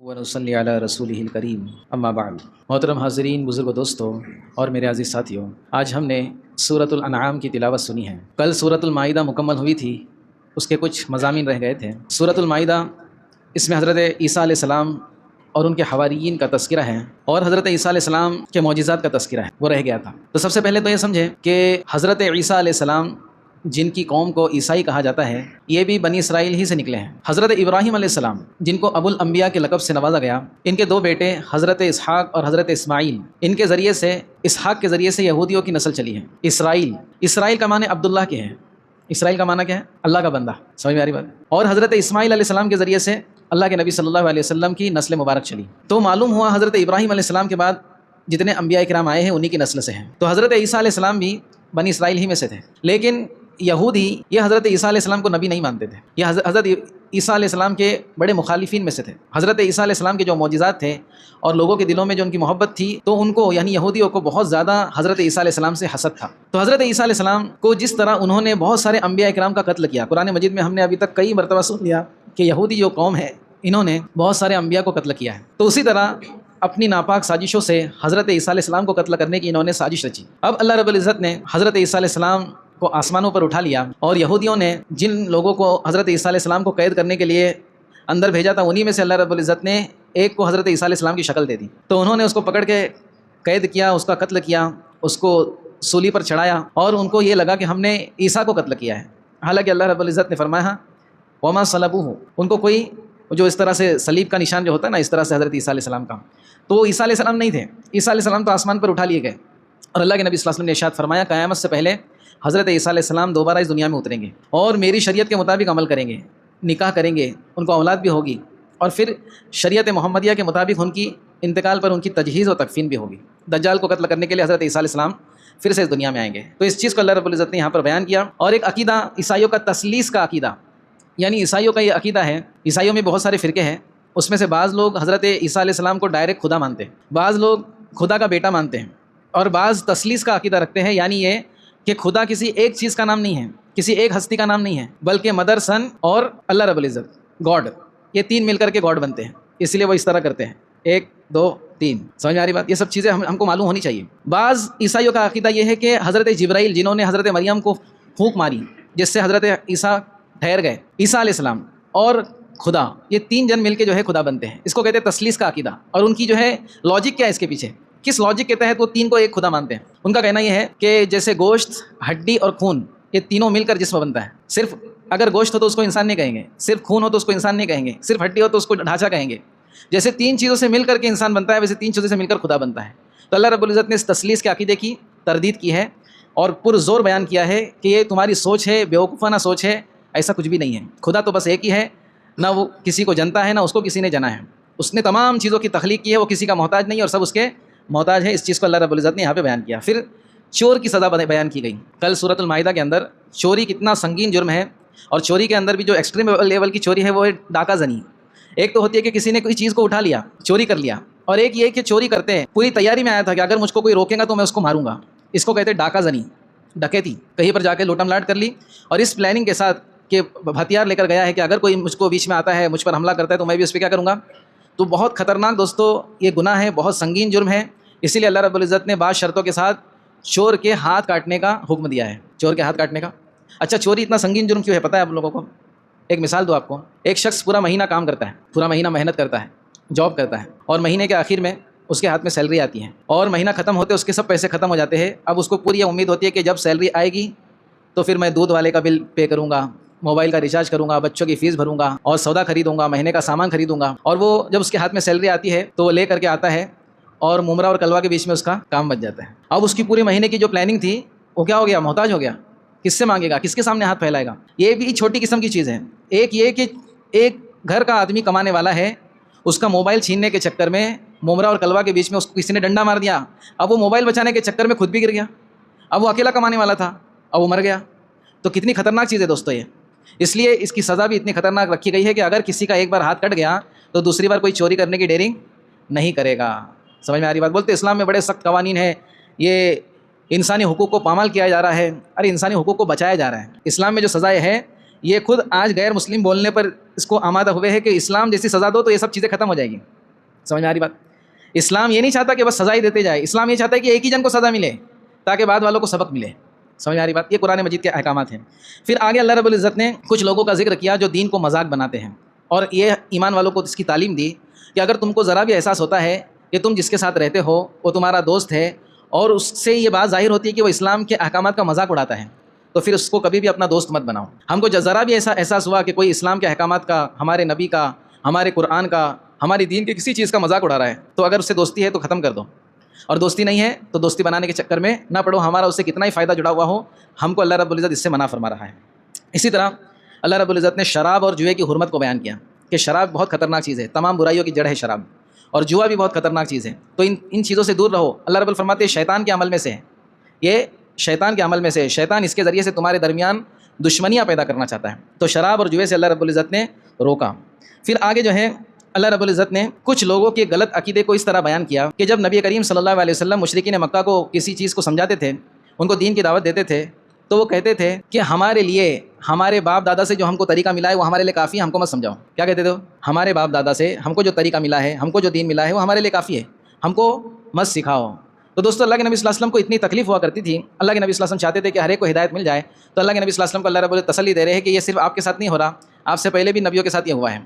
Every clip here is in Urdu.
ونصلی علی رسولہ الکریم اما بعد۔ محترم حاضرین، بزرگ و دوستوں اور میرے عزیز ساتھیوں، آج ہم نے سورۃ الانعام کی تلاوت سنی ہے۔ کل سورۃ المائدہ مکمل ہوئی تھی، اس کے کچھ مضامین رہ گئے تھے۔ سورۃ المائدہ، اس میں حضرت عیسیٰ علیہ السلام اور ان کے حواریین کا تذکرہ ہے، اور حضرت عیسیٰ علیہ السلام کے معجزات کا تذکرہ ہے، وہ رہ گیا تھا۔ تو سب سے پہلے تو یہ سمجھیں کہ حضرت عیسیٰ علیہ السلام، جن کی قوم کو عیسائی کہا جاتا ہے، یہ بھی بنی اسرائیل ہی سے نکلے ہیں۔ حضرت ابراہیم علیہ السلام، جن کو ابو الانبیاء کے لقب سے نوازا گیا، ان کے دو بیٹے حضرت اسحاق اور حضرت اسماعیل، ان کے ذریعے سے، اسحاق کے ذریعے سے یہودیوں کی نسل چلی ہے۔ اسرائیل کا معنی عبداللہ کے ہے۔ اسرائیل کا معنی کیا ہے؟ اللہ کا بندہ۔ سمجھ میں آ رہی بات؟ اور حضرت اسماعیل علیہ السلام کے ذریعے سے اللہ کے نبی صلی اللہ علیہ وسلم کی نسل مبارک چلی۔ تو معلوم ہوا حضرت ابراہیم علیہ السلام کے بعد جتنے انبیاء کرام آئے ہیں انہی کی نسل سے ہیں۔ تو حضرت عیسیٰ علیہ السلام بھی بنی اسرائیل ہی میں سے تھے، لیکن یہودی یہ حضرت عیسیٰ علیہ السلام کو نبی نہیں مانتے تھے۔ یہ حضرت عیسیٰ علیہ السلام کے بڑے مخالفین میں سے تھے۔ حضرت عیسیٰ علیہ السلام کے جو معجزات تھے اور لوگوں کے دلوں میں جو ان کی محبت تھی، تو ان کو یعنی یہودیوں کو بہت زیادہ حضرت عیسیٰ علیہ السلام سے حسد تھا۔ تو حضرت عیسیٰ علیہ السلام کو جس طرح انہوں نے بہت سارے انبیاء کرام کا قتل کیا، قرآن مجید میں ہم نے ابھی تک کئی مرتبہ سن لیا کہ یہودی جو قوم ہے، انہوں نے بہت سارے انبیاء کو قتل کیا ہے، تو اسی طرح اپنی ناپاک سازشوں سے حضرت عیسیٰ علیہ السلام کو قتل کرنے کی انہوں نے سازش رچی۔ اب اللہ رب العزت نے حضرت عیسیٰ علیہ السلام کو آسمانوں پر اٹھا لیا، اور یہودیوں نے جن لوگوں کو حضرت عیسیٰ علیہ السلام کو قید کرنے کے لیے اندر بھیجا تھا، انہی میں سے اللہ رب العزت نے ایک کو حضرت عیسیٰ علیہ السلام کی شکل دے دی۔ تو انہوں نے اس کو پکڑ کے قید کیا، اس کا قتل کیا، اس کو سولی پر چڑھایا، اور ان کو یہ لگا کہ ہم نے عیسیٰ کو قتل کیا ہے، حالانکہ اللہ رب العزت نے فرمایا وما صلبوہ، ان کو کوئی جو اس طرح سے صلیب کا نشان جو ہوتا ہے نا، اس طرح سے حضرت عیسیٰ علیہ السلام کا، تو وہ عیسیٰ علیہ السلام نہیں تھے۔ عیسیٰ علیہ السلام تو آسمان پر اٹھا لیے گئے، اور اللہ کے نبی صلی اللہ علیہ وسلم نے ارشاد فرمایا قیامت سے پہلے حضرت عیسیٰ علیہ السلام دوبارہ اس دنیا میں اتریں گے، اور میری شریعت کے مطابق عمل کریں گے، نکاح کریں گے، ان کو اولاد بھی ہوگی، اور پھر شریعت محمدیہ کے مطابق ان کی انتقال پر ان کی تجہیز و تکفین بھی ہوگی۔ دجال کو قتل کرنے کے لیے حضرت عیسیٰ علیہ السلام پھر سے اس دنیا میں آئیں گے۔ تو اس چیز کو اللہ رب العزت نے یہاں پر بیان کیا۔ اور ایک عقیدہ عیسائیوں کا تثلیث کا عقیدہ، یعنی عیسائیوں کا یہ عقیدہ ہے، عیسائیوں میں بہت سارے فرقے ہیں، اس میں سے بعض لوگ حضرت عیسیٰ علیہ السلام کو ڈائریکٹ خدا مانتے ہیں، بعض لوگ خدا کا بیٹا مانتے ہیں، اور بعض تثلیث کا عقیدہ رکھتے ہیں، یعنی یہ کہ خدا کسی ایک چیز کا نام نہیں ہے، کسی ایک ہستی کا نام نہیں ہے، بلکہ مدر، سن اور اللہ رب العزت، گاڈ، یہ تین مل کر کے گاڈ بنتے ہیں، اس لیے وہ اس طرح کرتے ہیں، 1 2 3۔ سمجھ میں آ رہی بات؟ یہ سب چیزیں ہم کو معلوم ہونی چاہیے۔ بعض عیسائیوں کا عقیدہ یہ ہے کہ حضرت جبرائیل، جنہوں نے حضرت مریم کو پھونک ماری جس سے حضرت عیسیٰ ٹھہر گئے، عیسیٰ علیہ السلام اور خدا، یہ تین جن مل کے جو ہے خدا بنتے ہیں، اس کو کہتے ہیں تثلیث کا عقیدہ۔ اور ان کی جو ہے لاجک کیا ہے اس کے پیچھے، کس لاجک کے تحت وہ تین کو ایک خدا مانتے ہیں؟ ان کا کہنا یہ ہے کہ جیسے گوشت، ہڈی اور خون، یہ تینوں مل کر جسم بنتا ہے۔ صرف اگر گوشت ہو تو اس کو انسان نہیں کہیں گے، صرف خون ہو تو اس کو انسان نہیں کہیں گے، صرف ہڈی ہو تو اس کو ڈھانچہ کہیں گے۔ جیسے تین چیزوں سے مل کر کے انسان بنتا ہے، ویسے تین چیزوں سے مل کر خدا بنتا ہے۔ تو اللہ رب العزت نے اس تثلیث کے عقیدے کی تردید کی ہے، اور پرزور بیان کیا ہے کہ یہ تمہاری سوچ ہے، بیوقوفانہ سوچ ہے، ایسا کچھ بھی نہیں ہے۔ خدا تو بس ایک ہی ہے، نہ وہ کسی کو جنتا ہے، نہ اس کو کسی نے جنا ہے۔ اس نے تمام چیزوں کی تخلیق کی ہے، وہ کسی کا محتاج نہیں، اور سب اس کے محتاج ہے۔ اس چیز کو اللہ رب العزت نے یہاں پہ بیان کیا۔ پھر چور کی سزا بیان کی گئی۔ کل سورۃ المائدہ کے اندر چوری کتنا سنگین جرم ہے، اور چوری کے اندر بھی جو ایکسٹریم لیول کی چوری ہے وہ ہے ڈاکہ زنی۔ ایک تو ہوتی ہے کہ کسی نے کوئی چیز کو اٹھا لیا، چوری کر لیا، اور ایک یہ کہ چوری کرتے ہیں پوری تیاری میں آیا تھا کہ اگر مجھ کو کوئی روکے گا تو میں اس کو ماروں گا، اس کو کہتے ہیں ڈاکہ زنی، ڈکیتی، کہیں پر جا کے لوٹم لاٹ کر لی، اور اس پلاننگ کے ساتھ کہ ہتھیار لے کر گیا ہے کہ اگر کوئی مجھ کو بیچ میں آتا ہے، مجھ پر حملہ کرتا ہے تو میں بھی اس پہ کیا کروں گا۔ تو بہت خطرناک دوستو یہ گناہ ہے، بہت سنگین جرم ہے، اسی لیے اللہ رب العزت نے بعض شرطوں کے ساتھ چور کے ہاتھ کاٹنے کا حکم دیا ہے۔ چور کے ہاتھ کاٹنے کا، اچھا چوری اتنا سنگین جرم کیوں ہے پتہ ہے آپ لوگوں کو؟ ایک مثال دو آپ کو۔ ایک شخص پورا مہینہ کام کرتا ہے، پورا مہینہ محنت کرتا ہے، جاب کرتا ہے، اور مہینے کے آخر میں اس کے ہاتھ میں سیلری آتی ہے، اور مہینہ ختم ہوتے اس کے سب پیسے ختم ہو جاتے ہیں۔ اب اس کو پوری امید ہوتی ہے کہ جب سیلری آئے گی تو پھر میں دودھ والے کا بل پے کروں گا، موبائل کا ریچارج کروں گا، بچوں کی فیس بھروں گا، اور سودا خریدوں گا، مہینے کا سامان خریدوں گا۔ اور وہ جب اس کے ہاتھ میں سیلری آتی ہے تو وہ لے کر کے آتا ہے، اور ممرا اور کلوا کے بیچ میں اس کا کام بچ جاتا ہے۔ اب اس کی پورے مہینے کی جو پلاننگ تھی وہ کیا ہو گیا؟ محتاج ہو گیا۔ کس سے مانگے گا؟ کس کے سامنے ہاتھ پھیلائے گا؟ یہ بھی چھوٹی قسم کی چیز ہے۔ ایک یہ کہ ایک گھر کا آدمی کمانے والا ہے، اس کا موبائل چھیننے کے چکر میں ممرا اور کلوا کے بیچ میں اس کو کسی نے ڈنڈا مار دیا، اب وہ موبائل بچانے کے چکر میں خود بھی گر گیا، اب وہ اکیلا کمانے والا تھا، اب وہ مر گیا۔ تو کتنی خطرناک چیز ہے دوستو یہ، اس لیے اس کی سزا بھی اتنی خطرناک رکھی گئی ہے کہ اگر کسی کا ایک بار ہاتھ کٹ گیا تو دوسری بار کوئی چوری کرنے کی ڈیرنگ نہیں کرے گا۔ سمجھ میں آ رہی بات؟ بولتے اسلام میں بڑے سخت قوانین ہیں، یہ انسانی حقوق کو پامال کیا جا رہا ہے، ارے انسانی حقوق کو بچایا جا رہا ہے۔ اسلام میں جو سزائیں ہے یہ خود آج غیر مسلم بولنے پر اس کو آمادہ ہوئے ہے کہ اسلام جیسی سزا دو تو یہ سب چیزیں ختم ہو جائیں گی۔ سمجھ میں آ رہی بات؟ اسلام یہ نہیں چاہتا کہ بس سزا ہی دیتے جائے، اسلام یہ چاہتا ہے کہ ایک ہی جن کو سزا ملے تاکہ بعد والوں کو سبق ملے۔ سمجھ آ رہی بات؟ یہ قرآن مجید کے احکامات ہیں۔ پھر آگے اللہ رب العزت نے کچھ لوگوں کا ذکر کیا جو دین کو مذاق بناتے ہیں، اور یہ ایمان والوں کو اس کی تعلیم دی کہ اگر تم کو ذرا بھی احساس ہوتا ہے کہ تم جس کے ساتھ رہتے ہو وہ تمہارا دوست ہے اور اس سے یہ بات ظاہر ہوتی ہے کہ وہ اسلام کے احکامات کا مذاق اڑاتا ہے، تو پھر اس کو کبھی بھی اپنا دوست مت بناؤ۔ ہم کو ذرا بھی ایسا احساس ہوا کہ کوئی اسلام کے احکامات کا، ہمارے نبی کا، ہمارے قرآن کا، ہماری دین کے کسی چیز کا مذاق اڑا رہا ہے، تو اگر اس سے دوستی ہے تو ختم کر دو، اور دوستی نہیں ہے تو دوستی بنانے کے چکر میں نہ پڑو۔ ہمارا اس سے کتنا ہی فائدہ جڑا ہوا ہو، ہم کو اللہ رب العزت اس سے منع فرما رہا ہے۔ اسی طرح اللہ رب العزت نے شراب اور جوئے کی حرمت کو بیان کیا کہ شراب بہت خطرناک چیز ہے، تمام برائیوں کی جڑ ہے شراب، اور جوا بھی بہت خطرناک چیز ہے، تو ان چیزوں سے دور رہو۔ اللہ رب فرماتے ہیں شیطان کے عمل میں سے ہے، یہ شیطان کے عمل میں سے ہے، شیطان اس کے ذریعے سے تمہارے درمیان دشمنیاں پیدا کرنا چاہتا ہے، تو شراب اور جوئے سے اللہ رب العزت نے روکا۔ پھر آگے جو ہے اللہ رب العزت نے کچھ لوگوں کے غلط عقیدے کو اس طرح بیان کیا کہ جب نبی کریم صلی اللہ علیہ وسلم مشرکین مکہ کو کسی چیز کو سمجھاتے تھے، ان کو دین کی دعوت دیتے تھے، تو وہ کہتے تھے کہ ہمارے لیے ہمارے باپ دادا سے جو ہم کو طریقہ ملا ہے وہ ہمارے لیے کافی ہے، ہم کو مت سمجھاؤ۔ کیا کہتے تھے؟ ہمارے باپ دادا سے ہم کو جو طریقہ ملا ہے، ہم کو جو دین ملا ہے وہ ہمارے لیے کافی ہے، ہم کو مت سکھاؤ۔ تو دوستو اللہ کے نبی صلی اللہ علیہ وسلم کو اتنی تکلیف ہوا کرتی تھی، اللہ کے نبی صلی اللہ علیہ وسلم چاہتے تھے کہ ہر ایک کو ہدایت مل جائے، تو اللہ کے نبی صلی اللہ علیہ وسلم کو اللہ رب العزت تسلی دے رہے ہیں کہ یہ صرف آپ کے ساتھ نہیں ہو رہا، آپ سے پہلے بھی نبیوں کے ساتھ یہ ہوا ہے،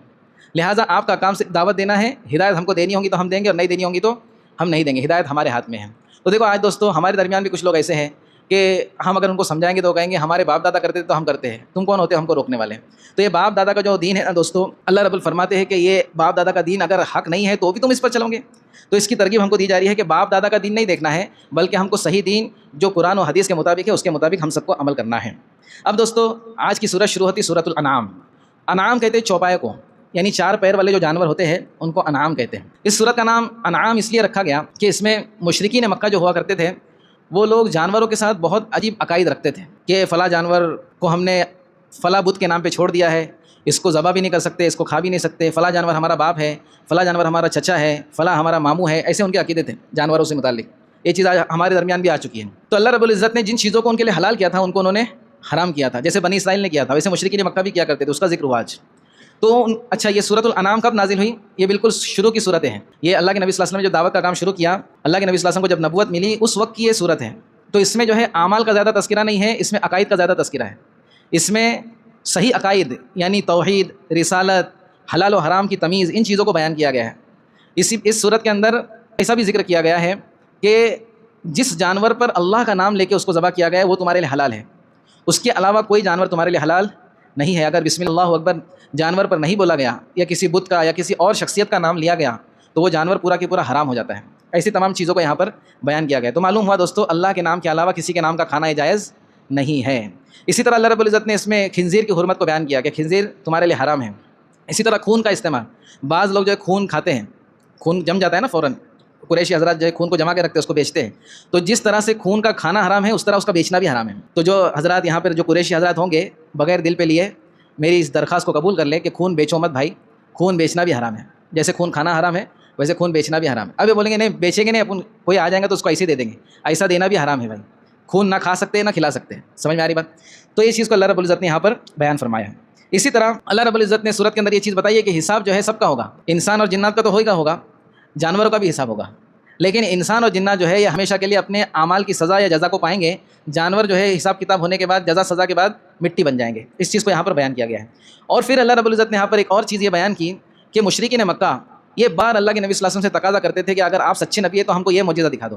لہٰذا آپ کا کام صرف دعوت دینا ہے، ہدایت ہم کو دینی ہوگی تو ہم دیں گے اور نہیں دینی ہوگی تو ہم نہیں دیں گے، ہدایت ہمارے ہاتھ میں ہے۔ تو دیکھو آج دوستو ہمارے درمیان بھی کچھ لوگ ایسے ہیں کہ ہم اگر ان کو سمجھائیں گے تو کہیں گے ہمارے باپ دادا کرتے تھے تو ہم کرتے ہیں، تم کون ہوتے ہم کو روکنے والے ہیں۔ تو یہ باپ دادا کا جو دین ہے نا دوستو، اللہ رب فرماتے ہیں کہ یہ باپ دادا کا دین اگر حق نہیں ہے تو بھی تم اس پر چلو گے، تو اس کی ترغیب ہم کو دی جا رہی ہے کہ باپ دادا کا دین نہیں دیکھنا ہے، بلکہ ہم کو صحیح دین جو قرآن و حدیث کے مطابق ہے اس کے مطابق ہم سب کو عمل کرنا ہے۔ اب دوستو آج کی سورت شروع ہوتی سورۃ الانعام۔ انعام کہتے ہیں چوپائے کو، یعنی چار پیر والے جو جانور ہوتے ہیں ان کو انعام کہتے ہیں۔ اس سورت کا نام انعام اس لیے رکھا گیا کہ اس میں مشرکین مکہ جو ہوا کرتے تھے وہ لوگ جانوروں کے ساتھ بہت عجیب عقائد رکھتے تھے کہ فلاں جانور کو ہم نے فلاں بت کے نام پہ چھوڑ دیا ہے، اس کو ذبح بھی نہیں کر سکتے، اس کو کھا بھی نہیں سکتے، فلاں جانور ہمارا باپ ہے، فلاں جانور ہمارا چچا ہے، فلاں ہمارا ماموں ہے، ایسے ان کے عقیدے تھے جانوروں سے متعلق۔ یہ چیز آج ہمارے درمیان بھی آ چکی ہے۔ تو اللہ رب العزت نے جن چیزوں کو ان کے لیے حلال کیا تھا ان کو انہوں نے حرام کیا تھا، جیسے بنی اسرائیل نے کیا تھا ویسے مشرکین مکہ بھی کیا کرتے تھے، اس کا ذکر ہوا آج۔ تو اچھا یہ سورۃ الانعام کب نازل ہوئی؟ یہ بالکل شروع کی صورتیں ہیں، یہ اللہ کے نبی صلی اللہ علیہ وسلم نے جو دعوت کا کام شروع کیا، اللہ کے نبی صلی اللہ علیہ وسلم کو جب نبوت ملی اس وقت کی یہ صورت ہے۔ تو اس میں جو ہے اعمال کا زیادہ تذکرہ نہیں ہے، اس میں عقائد کا زیادہ تذکرہ ہے۔ اس میں صحیح عقائد یعنی توحید، رسالت، حلال و حرام کی تمیز، ان چیزوں کو بیان کیا گیا ہے۔ اس صورت کے اندر ایسا بھی ذکر کیا گیا ہے کہ جس جانور پر اللہ کا نام لے کے اس کو ذبح کیا گیا ہے وہ تمہارے لیے حلال ہے، اس کے علاوہ کوئی جانور تمہارے لیے حلال نہیں ہے۔ اگر بسم اللہ اکبر جانور پر نہیں بولا گیا یا کسی بت کا یا کسی اور شخصیت کا نام لیا گیا تو وہ جانور پورا کے پورا حرام ہو جاتا ہے۔ ایسی تمام چیزوں کو یہاں پر بیان کیا گیا، تو معلوم ہوا دوستو اللہ کے نام کے علاوہ کسی کے نام کا کھانا یہ جائز نہیں ہے۔ اسی طرح اللہ رب العزت نے اس میں خنزیر کی حرمت کو بیان کیا کہ خنزیر تمہارے لیے حرام ہے۔ اسی طرح خون کا استعمال، بعض لوگ جو ہے خون کھاتے ہیں، خون جم جاتا ہے نا فوراً، قریشی حضرات جو ہے خون کو جما کے رکھتے ہیں اس کو بیچتے ہیں، تو جس طرح سے خون کا کھانا حرام ہے اس طرح اس کا بیچنا بھی حرام ہے۔ تو جو حضرات یہاں پر جو قریشی حضرات ہوں گے بغیر دل پہ لیے میری اس درخواست کو قبول کر لیں کہ خون بیچو مت بھائی، خون بیچنا بھی حرام ہے، جیسے خون کھانا حرام ہے ویسے خون بیچنا بھی حرام ہے۔ اب یہ بولیں گے نہیں بیچیں گے نہیں، اپن کوئی آ جائیں گا تو اس کو ایسے دے دیں گے، ایسا دینا بھی حرام ہے بھائی، خون نہ کھا سکتے نہ کھلا سکتے، سمجھ میں آ رہی بات؟ تو یہ چیز کو اللہ رب العزت نے یہاں پر بیان فرمایا ہے۔ اسی طرح اللہ رب العزت نے سورت کے اندر یہ چیز بتائی ہے کہ حساب جو ہے سب کا ہوگا، انسان اور جنات کا تو ہوگا، جانوروں کا بھی حساب ہوگا، لیکن انسان اور جنات جو ہے یہ ہمیشہ کے لیے اپنے اعمال کی سزا یا جزا کو پائیں گے، جانور جو ہے حساب کتاب ہونے کے بعد جزا سزا کے بعد مٹی بن جائیں گے۔ اس چیز کو یہاں پر بیان کیا گیا ہے۔ اور پھر اللہ رب العزت نے یہاں پر ایک اور چیز یہ بیان کی کہ مشرکین مکہ یہ بار اللہ کے نبی صلی اللہ علیہ وسلم سے تقاضا کرتے تھے کہ اگر آپ سچے نبی ہیں تو ہم کو یہ معجزہ دکھا دو،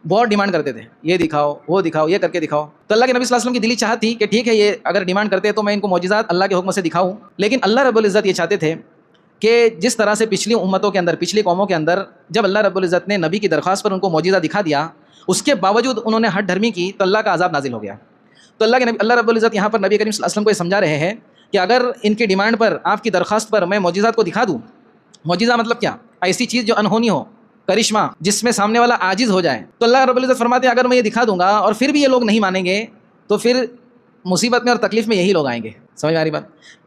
بہت ڈیمانڈ کرتے تھے، یہ دکھاؤ وہ دکھاؤ یہ کر کے دکھاؤ۔ تو اللہ کے نبی صلی اللہ علیہ وسلم کی دلی چاہت تھی کہ ٹھیک ہے یہ اگر ڈیمانڈ کرتے ہیں تو میں ان کو معجزات اللہ کے حکم سے دکھاؤں، لیکن اللہ رب العزت یہ چاہتے تھے کہ جس طرح سے پچھلی امتوں کے اندر، پچھلی قوموں کے اندر جب اللہ رب العزت نے نبی کی درخواست پر ان کو معجزہ دکھا دیا اس کے باوجود انہوں نے ہٹ دھرمی کی تو اللہ کا عذاب نازل ہو گیا۔ تو اللہ رب العزت یہاں پر نبی کریم صلی اللہ علیہ وسلم کو یہ سمجھا رہے ہیں کہ اگر ان کی ڈیمانڈ پر، آپ کی درخواست پر میں معجزات کو دکھا دوں، معجزہ مطلب کیا؟ ایسی چیز جو انہونی ہو، کرشمہ جس میں سامنے والا عاجز ہو جائے، تو اللہ رب العزت فرماتے ہیں اگر میں یہ دکھا دوں گا اور پھر بھی یہ لوگ نہیں مانیں گے تو پھر مصیبت میں اور تکلیف میں یہی لوگ آئیں گے۔ سمجھ میں آ رہی بات؟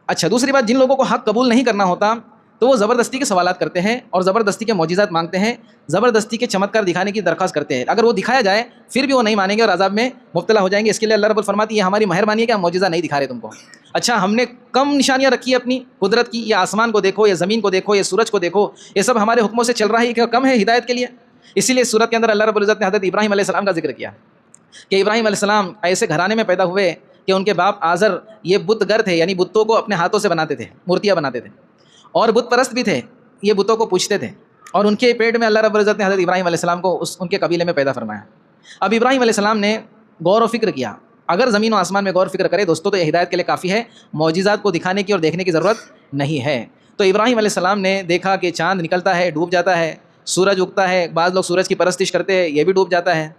اچھا دوسری بات، جن لوگوں کو حق قبول نہیں کرنا ہوتا تو وہ زبردستی کے سوالات کرتے ہیں اور زبردستی کے معجزات مانگتے ہیں، زبردستی کے چمتکار دکھانے کی درخواست کرتے ہیں، اگر وہ دکھایا جائے پھر بھی وہ نہیں مانیں گے اور عذاب میں مبتلا ہو جائیں گے۔ اس کے لیے اللہ رب فرماتی ہے یہ ہماری مہربانی ہے کہ ہم معجزہ نہیں دکھا رہے تم کو، اچھا ہم نے کم نشانیاں رکھی ہے اپنی قدرت کی؟ یہ آسمان کو دیکھو، یہ زمین کو دیکھو، یہ سورج کو دیکھو، یہ سب ہمارے حکموں سے چل رہا ہے، یہ کیا کم ہے ہدایت کے لیے؟ اسی لیے سورت کے اندر اللہ رب العزت نے حضرت ابراہیم علیہ السلام کا ذکر کیا کہ ابراہیم علیہ السلام ایسے گھرانے میں پیدا ہوئے کہ ان کے باپ آزر یہ بت گر تھے، یعنی بتوں کو اپنے ہاتھوں سے بناتے تھے، مورتیاں بناتے تھے، اور بت پرست بھی تھے، یہ بتوں کو پوجتے تھے، اور ان کے پیٹ میں اللہ رب العزت نے حضرت ابراہیم علیہ السلام کو ان کے قبیلے میں پیدا فرمایا۔ اب ابراہیم علیہ السلام نے غور و فکر کیا۔ اگر زمین و آسمان میں غور و فکر کرے دوستو تو یہ ہدایت کے لیے کافی ہے، معجزات کو دکھانے کی اور دیکھنے کی ضرورت نہیں ہے۔ تو ابراہیم علیہ السلام نے دیکھا کہ چاند نکلتا ہے، ڈوب جاتا ہے، سورج اگتا ہے، بعض لوگ سورج کی پرستش کرتے ہیں، یہ بھی ڈوب جاتا ہے۔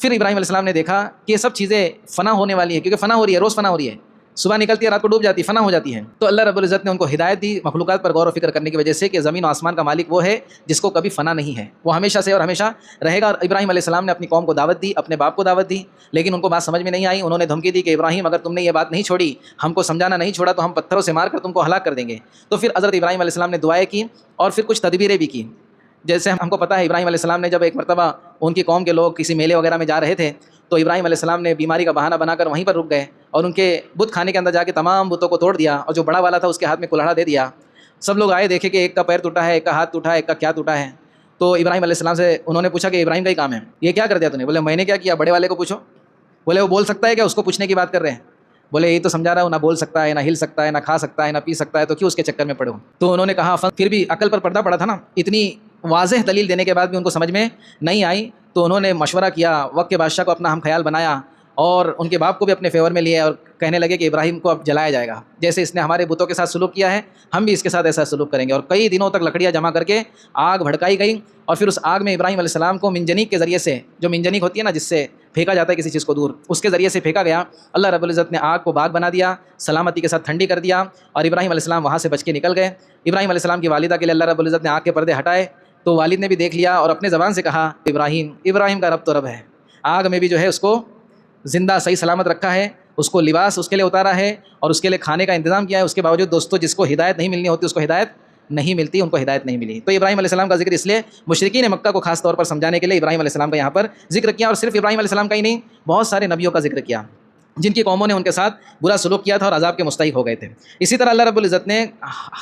پھر ابراہیم علیہ السلام نے دیکھا کہ یہ سب چیزیں فنا ہونے والی ہیں، کیونکہ فنا ہو رہی ہے، روز فنا ہو رہی ہے، صبح نکلتی ہے رات کو ڈوب جاتی ہے، فنا ہو جاتی ہے۔ تو اللہ رب العزت نے ان کو ہدایت دی مخلوقات پر غور و فکر کرنے کی وجہ سے کہ زمین و آسمان کا مالک وہ ہے جس کو کبھی فنا نہیں ہے، وہ ہمیشہ سے اور ہمیشہ رہے گا۔ اور ابراہیم علیہ السلام نے اپنی قوم کو دعوت دی، اپنے باپ کو دعوت دی، لیکن ان کو بات سمجھ میں نہیں آئی۔ انہوں نے دھمکی دی کہ ابراہیم اگر تم نے یہ بات نہیں چھوڑی، ہم کو سمجھانا نہیں چھوڑا تو ہم پتھروں سے مار کر تم کو ہلاک کر دیں گے۔ تو پھر حضرت ابراہیم علیہ السلام نے دعائیں کی اور پھر کچھ تدبیریں بھی کی۔ جیسے ہم کو پتہ ہے ابراہیم علیہ السلام نے جب ایک مرتبہ ان کی قوم کے لوگ کسی میلے وغیرہ میں جا رہے تھے تو ابراہیم علیہ السلام نے بیماری کا بہانہ بنا کر وہیں پر رک گئے اور ان کے بت خانے کے اندر جا کے تمام بتوں کو توڑ دیا، اور جو بڑا والا تھا اس کے ہاتھ میں کلہڑا دے دیا۔ سب لوگ آئے، دیکھے کہ ایک کا پیر ٹوٹا ہے، ایک کا ہاتھ ٹوٹا ہے، ایک کا کیا ٹوٹا ہے۔ تو ابراہیم علیہ السلام سے انہوں نے پوچھا کہ ابراہیم کا ہی کام ہے، یہ کیا کر دیا تو نے؟ بولے میں نے کیا کیا، بڑے والے کو پوچھو۔ بولے وہ بول سکتا ہے کیا؟ اس کو پوچھنے کی بات کر رہے ہیں۔ بولے یہی تو سمجھا رہا ہوں، نہ بول سکتا ہے، نہ ہل سکتا ہے، نہ کھا سکتا ہے، نہ پی سکتا ہے، تو کیوں اس کے چکر میں پڑے ہو؟ تو انہوں نے کہا پھر بھی عقل پر پردہ پڑا تھا نا، اتنی واضح دلیل دینے کے بعد بھی ان کو سمجھ میں نہیں آئی، تو انہوں نے مشورہ کیا، وقت کے بادشاہ کو اپنا ہم خیال بنایا اور ان کے باپ کو بھی اپنے فیور میں لیے اور کہنے لگے کہ ابراہیم کو اب جلایا جائے گا، جیسے اس نے ہمارے بتوں کے ساتھ سلوک کیا ہے ہم بھی اس کے ساتھ ایسا سلوک کریں گے۔ اور کئی دنوں تک لکڑیاں جمع کر کے آگ بھڑکائی گئی، اور پھر اس آگ میں ابراہیم علیہ السلام کو منجنیق کے ذریعے سے، جو منجنیق ہوتی ہے نا جس سے پھینکا جاتا ہے کسی چیز کو دور، اس کے ذریعے سے پھینکا گیا۔ اللہ رب العزت نے آگ کو باغ بنا دیا، سلامتی کے ساتھ ٹھنڈی کر دیا، اور ابراہیم علیہ السلام وہاں سے بچ کے نکل گئے۔ ابراہیم علیہ السلام کی والدہ کے لیے اللہ رب العزت نے آگ کے پردے ہٹائے، تو والد نے بھی دیکھ لیا اور اپنے زبان سے کہا ابراہیم کا رب تو رب ہے، آگ میں بھی جو ہے اس کو زندہ صحیح سلامت رکھا ہے، اس کو لباس اس کے لیے اتارا ہے اور اس کے لیے کھانے کا انتظام کیا ہے۔ اس کے باوجود دوستو جس کو ہدایت نہیں ملنی ہوتی اس کو ہدایت نہیں ملتی، ان کو ہدایت نہیں ملی۔ تو ابراہیم علیہ السلام کا ذکر اس لیے مشرکین مکہ کو خاص طور پر سمجھانے کے لیے ابراہیم علیہ السلام کا یہاں پر ذکر کیا، اور صرف ابراہیم علیہ السلام کا ہی نہیں، بہت سارے نبیوں کا ذکر کیا جن کی قوموں نے ان کے ساتھ برا سلوک کیا تھا اور عذاب کے مستحق ہو گئے تھے۔ اسی طرح اللہ رب العزت نے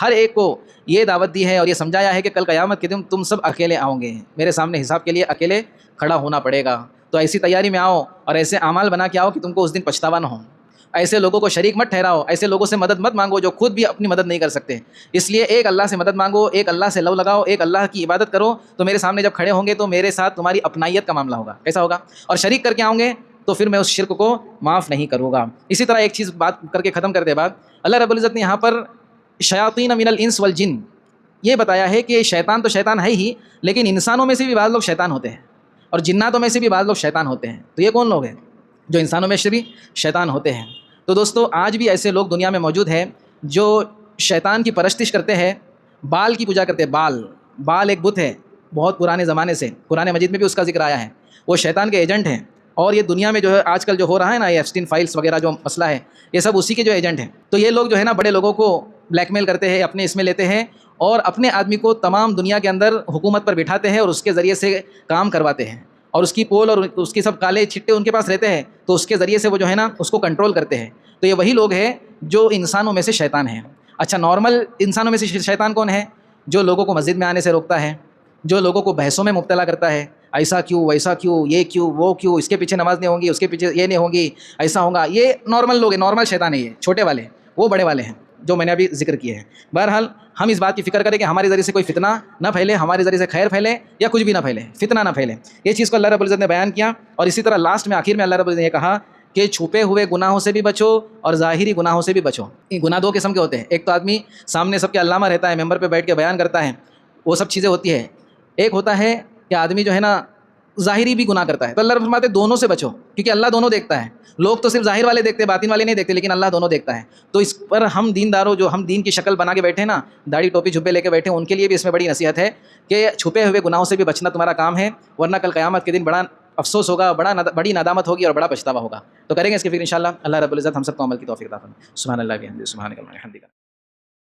ہر ایک کو یہ دعوت دی ہے اور یہ سمجھایا ہے کہ کل قیامت کے دن تم سب اکیلے آؤ گے، میرے سامنے حساب کے لیے اکیلے کھڑا ہونا پڑے گا۔ تو ایسی تیاری میں آؤ اور ایسے اعمال بنا کے آؤ کہ تم کو اس دن پچھتاوا نہ ہو، ایسے لوگوں کو شریک مت ٹھہراؤ، ایسے لوگوں سے مدد مت مانگو جو خود بھی اپنی مدد نہیں کر سکتے۔ اس لیے ایک اللہ سے مدد مانگو، ایک اللہ سے لو لگاؤ، ایک اللہ کی عبادت کرو، تو میرے سامنے جب کھڑے ہوں گے تو میرے ساتھ تمہاری اپنائیت کا معاملہ ہوگا۔ کیسا ہوگا؟ اور شریک کر کے آؤں گے تو پھر میں اس شرک کو معاف نہیں کروں گا۔ اسی طرح ایک چیز بات کر کے ختم کر دے بات، اللہ رب العزت نے یہاں پر شیاطین من الانس والجن یہ بتایا ہے کہ شیطان تو شیطان ہے ہی، لیکن انسانوں میں سے بھی بعض لوگ شیطان ہوتے ہیں اور جناتوں میں سے بھی بعض لوگ شیطان ہوتے ہیں۔ تو یہ کون لوگ ہیں؟ جو انسانوں میں سے بھی شیطان ہوتے ہیں۔ تو دوستو آج بھی ایسے لوگ دنیا میں موجود ہیں جو شیطان کی پرستش کرتے ہیں، بال کی پوجا کرتے ہیں۔ بال ایک بت ہے بہت پرانے زمانے سے، قرآن مجید میں بھی اس کا ذکر آیا ہے، وہ شیطان کے ایجنٹ ہیں، اور یہ دنیا میں جو ہے آج کل جو ہو رہا ہے نا، یہ ایپسٹین فائلز وغیرہ جو مسئلہ ہے، یہ سب اسی کے جو ایجنٹ ہیں۔ تو یہ لوگ جو ہے نا بڑے لوگوں کو بلیک میل کرتے ہیں، اپنے اس میں لیتے ہیں اور اپنے آدمی کو تمام دنیا کے اندر حکومت پر بٹھاتے ہیں اور اس کے ذریعے سے کام کرواتے ہیں، اور اس کی پول اور اس کی سب کالے چھٹے ان کے پاس رہتے ہیں، تو اس کے ذریعے سے وہ جو ہے نا اس کو کنٹرول کرتے ہیں۔ تو یہ وہی لوگ ہیں جو انسانوں میں سے شیطان ہیں۔ اچھا نارمل انسانوں میں سے شیطان کون ہے؟ جو لوگوں کو مسجد میں آنے سے روکتا ہے، جو لوگوں کو بحثوں میں مبتلا کرتا ہے، ایسا کیوں ویسا کیوں، یہ کیوں وہ کیوں، اس کے پیچھے نماز نہیں ہوگی، اس کے پیچھے یہ نہیں ہوگی، ایسا ہوگا۔ یہ نارمل لوگ ہیں، نارمل شیطان ہے، یہ چھوٹے والے، وہ بڑے والے ہیں جو میں نے ابھی ذکر کیے ہیں۔ بہرحال ہم اس بات کی فکر کریں کہ ہمارے ذریعے سے کوئی فتنہ نہ پھیلے، ہمارے ذریعے سے خیر پھیلے یا کچھ بھی نہ پھیلے، فتنہ نہ پھیلے، یہ چیز کو اللہ رب العزت نے بیان کیا۔ اور اسی طرح لاسٹ میں آخر میں اللہ رب العزت نے یہ کہا کہ چھپے ہوئے گناہوں سے بھی بچو اور ظاہری گناہوں سے بھی بچو۔ یہ گناہ دو قسم کے ہوتے ہیں، ایک تو آدمی سامنے سب کے علامہ رہتا ہے، ممبر پہ بیٹھ کے بیان کرتا ہے، وہ سب چیزیں ہوتی ہے۔ ایک ہوتا ہے کہ آدمی جو ہے نا ظاہری بھی گناہ کرتا ہے، تو اللہ رب فرماتے ہیں دونوں سے بچو، کیونکہ اللہ دونوں دیکھتا ہے۔ لوگ تو صرف ظاہر والے دیکھتے ہیں، باطن والے نہیں دیکھتے، لیکن اللہ دونوں دیکھتا ہے۔ تو اس پر ہم دینداروں جو ہم دین کی شکل بنا کے بیٹھے نا، داڑھی ٹوپی جھبے لے کے بیٹھے ہیں، ان کے لیے بھی اس میں بڑی نصیحت ہے کہ چھپے ہوئے گناہوں سے بھی بچنا تمہارا کام ہے، ورنہ کل قیامت کے دن بڑا افسوس ہوگا، بڑی ندامت ہوگی اور بڑا پچھتاوا ہوگا۔ تو کریں گے اس کی فکر انشاءاللہ۔ اللہ رب العزت ہم سب کو عمل کی توفیق عطا فرمائے۔ سبحان اللہ بحمدہ، سبحانک اللہم وبحمدک۔